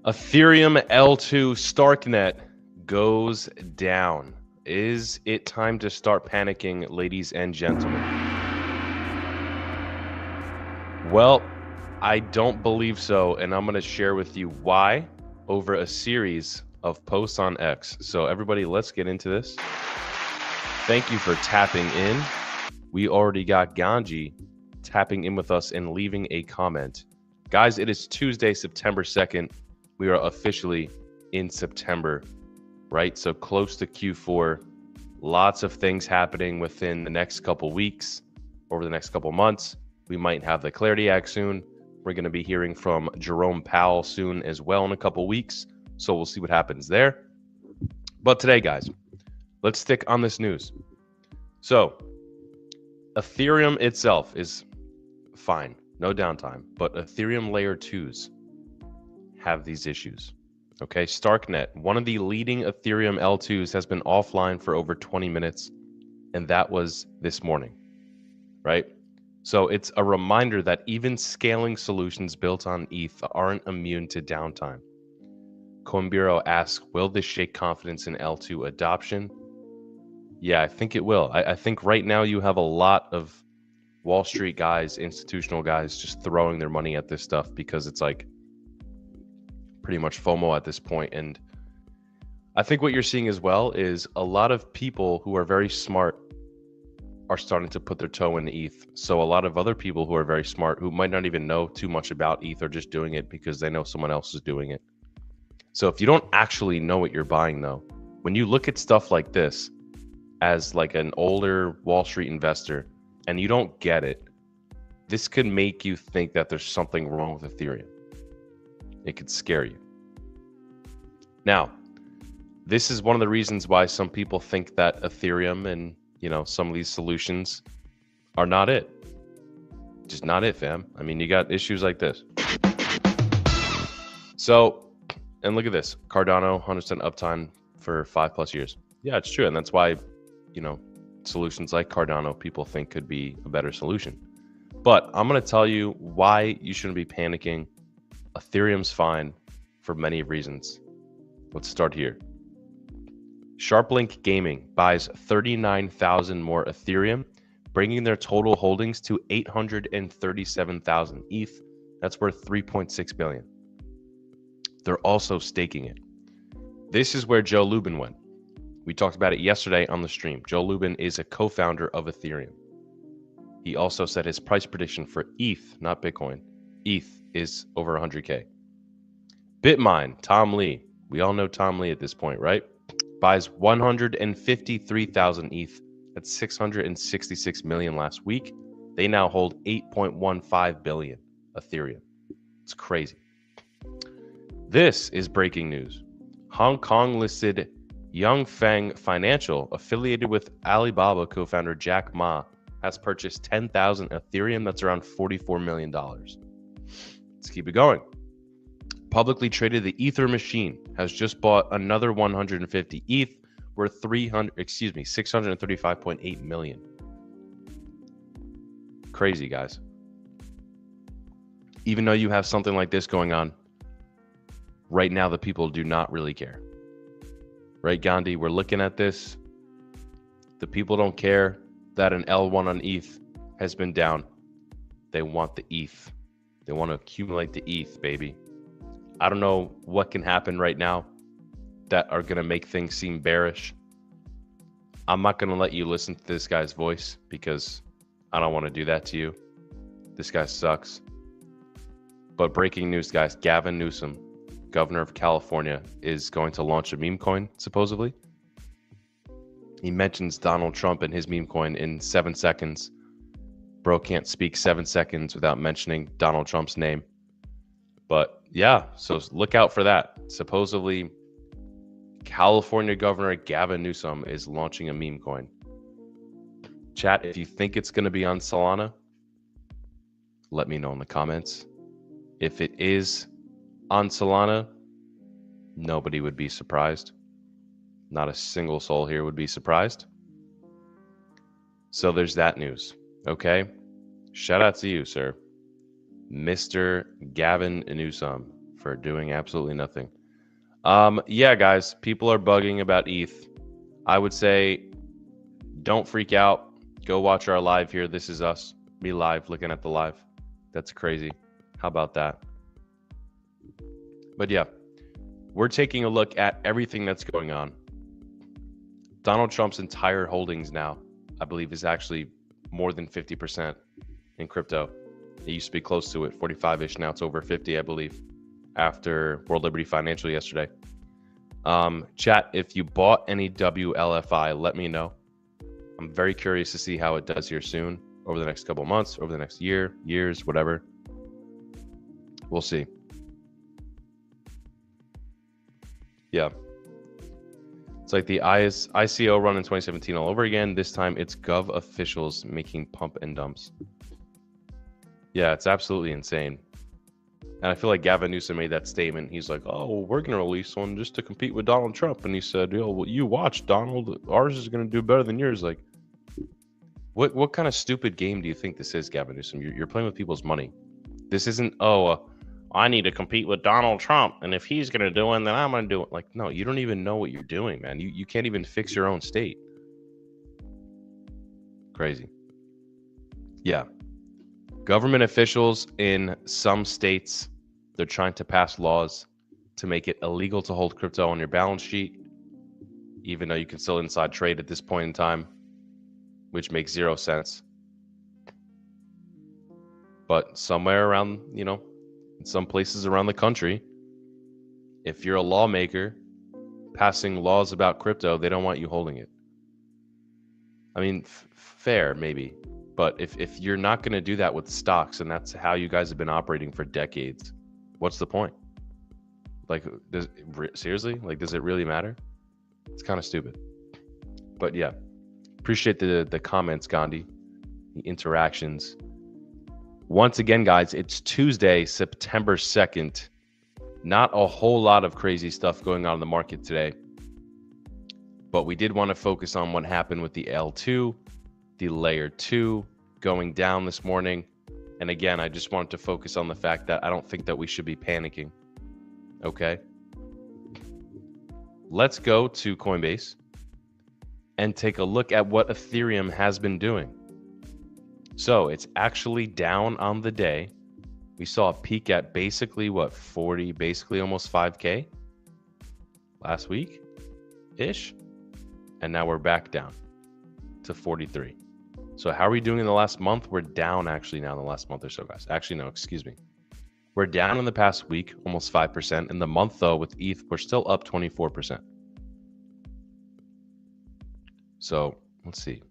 Ethereum L2 Starknet goes down. Is it time to start panicking, ladies and gentlemen? Well, I don't believe so, and I'm going to share with you why over a series of posts on X. So everybody, let's get into this. Thank you for tapping in. We already got Ganji tapping in with us and leaving a comment. Guys, it is Tuesday, September 2nd. We are officially in September, right? So close to Q4. Lots of things happening within the next couple weeks, over the next couple months. We might have the Clarity Act soon. We're going to be hearing from Jerome Powell soon as well in a couple weeks. So we'll see what happens there. But today, guys, let's stick on this news. So Ethereum itself is fine, no downtime, but Ethereum layer 2s have these issues. Okay, Starknet, one of the leading Ethereum L2s, has been offline for over 20 minutes, and that was this morning, right? So it's a reminder that even scaling solutions built on ETH aren't immune to downtime. Coinbureau asks, will this shake confidence in L2 adoption? Yeah, I think it will. I think right now you have a lot of Wall Street guys, institutional guys, just throwing their money at this stuff because it's like pretty much FOMO at this point. And I think what you're seeing as well is a lot of people who are very smart are starting to put their toe in the ETH. So a lot of other people who are very smart, who might not even know too much about ETH, are just doing it because they know someone else is doing it. So if you don't actually know what you're buying, though, when you look at stuff like this as like an older Wall Street investor and you don't get it, this could make you think that there's something wrong with Ethereum. It could scare you. Now, this is one of the reasons why some people think that Ethereum and, some of these solutions are not it. Just not it, fam. I mean, you got issues like this. So, and look at this. Cardano, 100% uptime for 5+ years. Yeah, it's true. And that's why, solutions like Cardano people think could be a better solution. But I'm going to tell you why you shouldn't be panicking. Ethereum's fine for many reasons. Let's start here. SharpLink Gaming buys 39,000 more Ethereum, bringing their total holdings to 837,000 ETH. That's worth 3.6 billion. They're also staking it. This is where Joe Lubin went. We talked about it yesterday on the stream. Joe Lubin is a co-founder of Ethereum. He also said his price prediction for ETH, not Bitcoin, ETH is over 100K. Bitmine, Tom Lee, we all know Tom Lee at this point, right? Buys 153,000 ETH. That's 666 million last week. They now hold 8.15 billion Ethereum. It's crazy. This is breaking news. Hong Kong listed Yongfeng Financial, affiliated with Alibaba co-founder Jack Ma, has purchased 10,000 Ethereum. That's around $44 million. Let's keep it going. Publicly traded the Ether Machine has just bought another 150 ETH worth 635.8 million. Crazy, guys. Even though you have something like this going on, right now the people do not really care. Right, Gandhi? We're looking at this. The people don't care that an L1 on ETH has been down. They want the ETH. They want to accumulate the ETH, baby. I don't know what can happen right now that are going to make things seem bearish. I'm not going to let you listen to this guy's voice because I don't want to do that to you. This guy sucks. But breaking news, guys, Gavin Newsom, governor of California, is going to launch a meme coin, supposedly. He mentions Donald Trump and his meme coin in 7 seconds. Bro can't speak 7 seconds without mentioning Donald Trump's name. But yeah, so look out for that. Supposedly, California Governor Gavin Newsom is launching a meme coin. Chat, if you think it's going to be on Solana, let me know in the comments. If it is on Solana, nobody would be surprised. Not a single soul here would be surprised. So there's that news. Okay? Shout out to you, sir. Mr. Gavin Newsom for doing absolutely nothing. Yeah, guys, people are bugging about ETH. I would say don't freak out. Go watch our live here. This is us. Me live, looking at the live. That's crazy. How about that? But yeah, we're taking a look at everything that's going on. Donald Trump's entire holdings now, I believe, is actually more than 50% in crypto. It used to be close to it, 45-ish. Now it's over 50, I believe, after World Liberty Financial yesterday. Chat, if you bought any WLFI, let me know. I'm very curious to see how it does here soon, over the next couple of months, over the next year, years, whatever. We'll see. Yeah. It's like the ICO run in 2017 all over again. This time it's Gov officials making pump and dumps. Yeah, it's absolutely insane. And I feel like Gavin Newsom made that statement. He's like, oh, we're going to release one just to compete with Donald Trump. And he said, yo, well, you watch, Donald. Ours is going to do better than yours. Like, what kind of stupid game do you think this is, Gavin Newsom? You're playing with people's money. This isn't, I need to compete with Donald Trump. And if he's going to do it, then I'm going to do it. Like, no, you don't even know what you're doing, man. You can't even fix your own state. Crazy. Yeah. Government officials in some states, they're trying to pass laws to make it illegal to hold crypto on your balance sheet, even though you can still inside trade at this point in time, which makes 0 sense. But somewhere around, in some places around the country, if you're a lawmaker passing laws about crypto, they don't want you holding it. I mean, fair, maybe. But if you're not going to do that with stocks, and that's how you guys have been operating for decades, what's the point? Like, seriously? Like, does it really matter? It's kind of stupid. But yeah, appreciate the comments, Gandhi, the interactions. Once again, guys, it's Tuesday, September 2nd. Not a whole lot of crazy stuff going on in the market today. But we did want to focus on what happened with the L2, the layer 2 going down this morning. And again, I just wanted to focus on the fact that I don't think that we should be panicking. Okay. Let's go to Coinbase and take a look at what Ethereum has been doing. So it's actually down on the day. We saw a peak at basically 40, basically almost 5K last week-ish. And now we're back down to 43. So how are we doing in the last month? We're down actually now in the last month or so, guys. Actually, no, excuse me. We're down in the past week, almost 5%. In the month, though, with ETH, we're still up 24%. So let's see.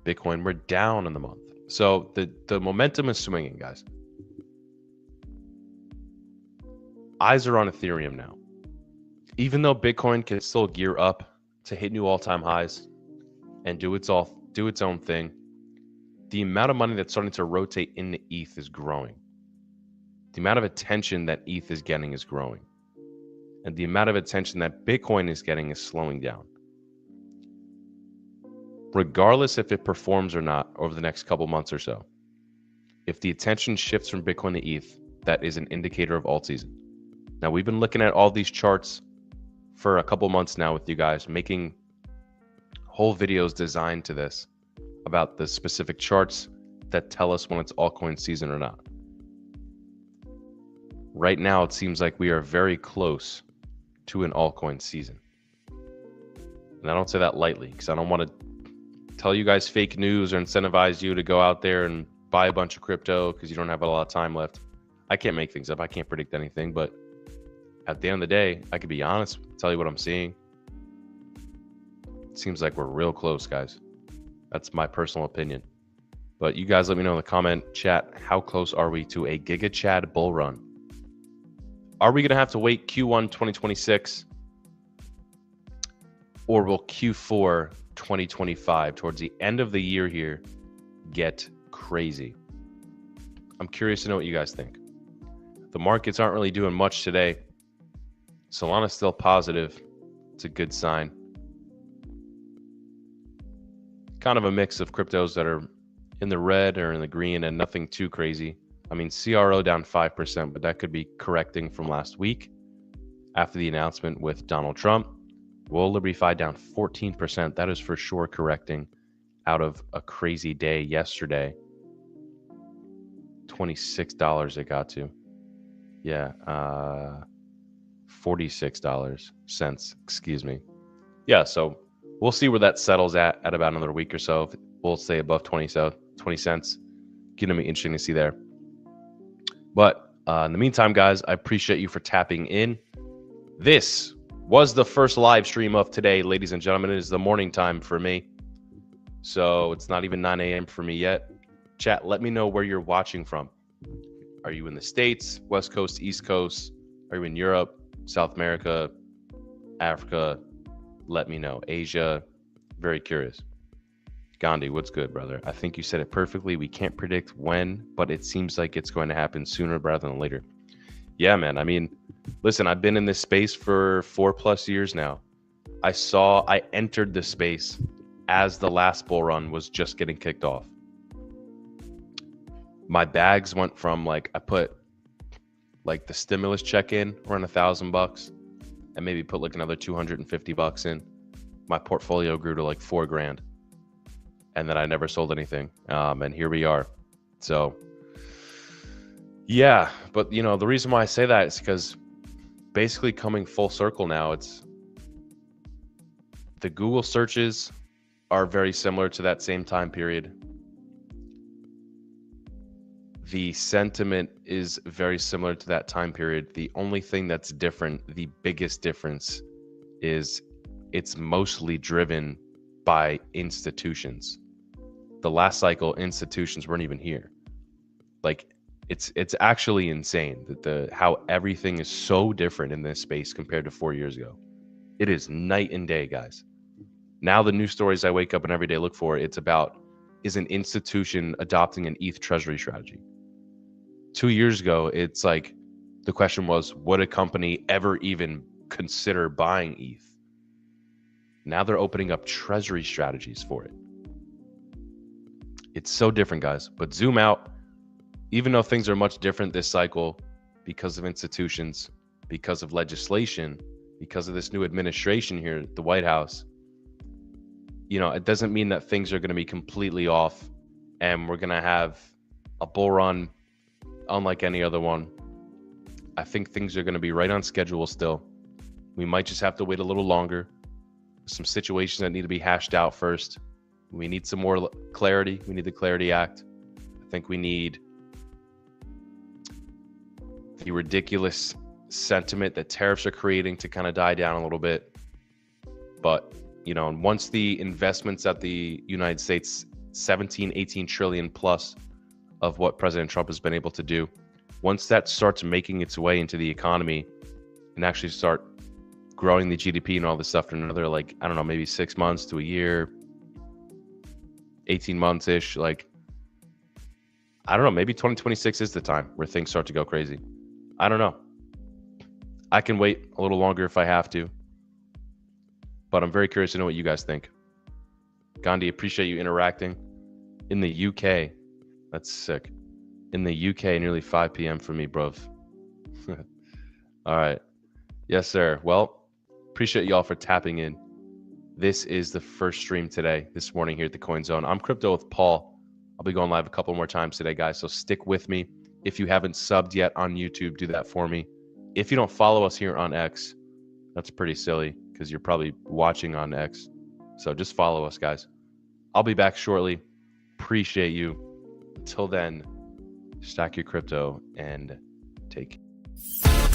Bitcoin, we're down in the month. So the momentum is swinging, guys. Eyes are on Ethereum now. Even though Bitcoin can still gear up to hit new all-time highs and do its own thing, the amount of money that's starting to rotate into ETH is growing. The amount of attention that ETH is getting is growing. And the amount of attention that Bitcoin is getting is slowing down. Regardless if it performs or not over the next couple months or so, if the attention shifts from Bitcoin to ETH, that is an indicator of alt season. Now, we've been looking at all these charts for a couple months now with you guys, making whole videos designed to this about the specific charts that tell us when it's altcoin season or not. Right now, it seems like we are very close to an altcoin season. And I don't say that lightly because I don't want to tell you guys fake news or incentivize you to go out there and buy a bunch of crypto because you don't have a lot of time left. I can't make things up. I can't predict anything, but at the end of the day, I could be honest, tell you what I'm seeing. It seems like we're real close, guys. That's my personal opinion. But you guys let me know in the comment chat, how close are we to a Giga Chad bull run? Are we going to have to wait Q1 2026? Or will Q4 2025, towards the end of the year here, get crazy? I'm curious to know what you guys think. The markets aren't really doing much today. Solana's still positive. It's a good sign. Kind of a mix of cryptos that are in the red or in the green and nothing too crazy. I mean, CRO down 5%, but that could be correcting from last week after the announcement with Donald Trump. World Liberty Fi down 14%. That is for sure correcting out of a crazy day yesterday. $26 it got to. Yeah, $46 cents, excuse me. Yeah, so we'll see where that settles at about another week or so. We'll stay above 20 cents. Going to be interesting to see there. But in the meantime, guys, I appreciate you for tapping in. This was the first live stream of today, ladies and gentlemen. It is the morning time for me. So it's not even 9 a.m. for me yet. Chat, let me know where you're watching from. Are you in the States, West Coast, East Coast? Are you in Europe, South America, Africa? Let me know. Asia, very curious. Gandhi, what's good, brother? I think you said it perfectly. We can't predict when, but it seems like it's going to happen sooner rather than later. Yeah, man. I mean, listen, I've been in this space for 4+ years now. I entered the space as the last bull run was just getting kicked off. My bags went from I put the stimulus check in around $1,000 and maybe put another $250 in. My portfolio grew to $4,000. And then I never sold anything. And here we are. So yeah, but the reason why I say that is because basically coming full circle now, it's the Google searches are very similar to that same time period. The sentiment is very similar to that time period. The only thing that's different, the biggest difference, is it's mostly driven by institutions. The last cycle, institutions weren't even here. It's actually insane that how everything is so different in this space compared to 4 years ago. It is night and day, guys. Now the news stories I wake up and every day look for, it's about, is an institution adopting an ETH treasury strategy? 2 years ago, it's the question was, would a company ever even consider buying ETH? Now they're opening up treasury strategies for it. It's so different, guys. But zoom out, even though things are much different this cycle because of institutions, because of legislation, because of this new administration here at the White House, it doesn't mean that things are going to be completely off and we're going to have a bull run unlike any other one. I think things are going to be right on schedule still. We might just have to wait a little longer. Some situations that need to be hashed out first. We need some more clarity. We need the Clarity Act. I think we need the ridiculous sentiment that tariffs are creating to kind of die down a little bit. But, and once the investments at the United States, 17, 18 trillion plus of what President Trump has been able to do, once that starts making its way into the economy and actually start growing the GDP and all this stuff for another, maybe 6 months to a year, 18 months-ish, I don't know, maybe 2026 is the time where things start to go crazy. I don't know. I can wait a little longer if I have to, but I'm very curious to know what you guys think. Gandhi, appreciate you interacting. In the UK, that's sick. In the UK, nearly 5 p.m. for me, bro. All right. Yes, sir. Well, appreciate y'all for tapping in. This is the first stream today, this morning here at the Coin Zone. I'm Crypto with Paul. I'll be going live a couple more times today, guys, so stick with me. If you haven't subbed yet on YouTube, do that for me. If you don't follow us here on X, that's pretty silly because you're probably watching on X. So just follow us, guys. I'll be back shortly. Appreciate you. Until then, stack your crypto and take care.